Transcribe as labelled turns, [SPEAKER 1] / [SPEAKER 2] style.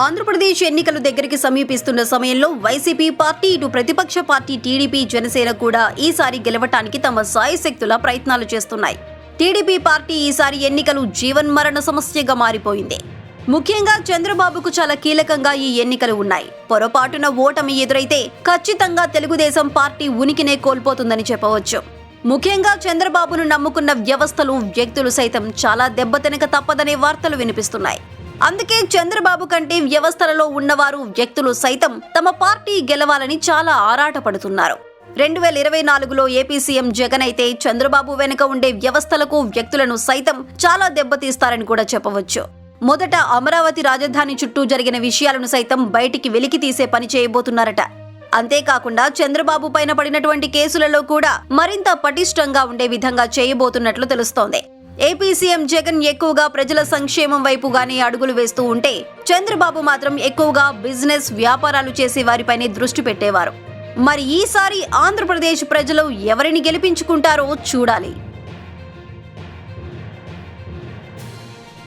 [SPEAKER 1] ఆంధ్రప్రదేశ్ ఎన్నికలు దగ్గరికి సమీపిస్తున్న సమయంలో వైసీపీ పార్టీ, ఇటు ప్రతిపక్ష పార్టీ టీడీపీ, జనసేన కూడా ఈసారి గెలవటానికి తమ సాయశక్తుల ప్రయత్నాలు చేస్తున్నాయి. టీడీపీ పార్టీ ఈసారి ఎన్నికలు జీవన్మరణ సమస్యగా మారిపోయింది. ముఖ్యంగా చంద్రబాబుకు చాలా కీలకంగా ఈ ఎన్నికలు ఉన్నాయి. పొరపాటున ఓటమి ఎదురైతే ఖచ్చితంగా తెలుగుదేశం పార్టీ ఉనికినే కోల్పోతుందని చెప్పవచ్చు. ముఖ్యంగా చంద్రబాబును నమ్ముకున్న వ్యవస్థలు, వ్యక్తులు సైతం చాలా దెబ్బతినక తప్పదనే వార్తలు వినిపిస్తున్నాయి. అందుకే చంద్రబాబు కంటే వ్యవస్థలలో ఉన్నవారు, వ్యక్తులు సైతం తమ పార్టీ గెలవాలని చాలా ఆరాటపడుతున్నారు. 2024లో ఏపీ సీఎం జగన్ అయితే చంద్రబాబు వెనుక ఉండే వ్యవస్థలకు, వ్యక్తులను సైతం చాలా దెబ్బతీస్తారని కూడా చెప్పవచ్చు. మొదట అమరావతి రాజధాని చుట్టూ జరిగిన విషయాలను సైతం బయటికి వెలికి తీసే పని చేయబోతున్నారట. అంతేకాకుండా చంద్రబాబు పైన పడినటువంటి కేసులలో కూడా మరింత పటిష్టంగా ఉండే విధంగా చేయబోతున్నట్లు తెలుస్తోంది. ఏపీ సీఎం జగన్ ఎక్కువగా ప్రజల సంక్షేమం వైపుగానే అడుగులు వేస్తూ ఉంటే, చంద్రబాబు మాత్రం ఎక్కువగా బిజినెస్, వ్యాపారాలు చేసే వారిపైనే దృష్టి పెట్టేవారు. మరి ఈసారి ఆంధ్రప్రదేశ్ ప్రజలు ఎవరిని గెలిపించుకుంటారో చూడాలి.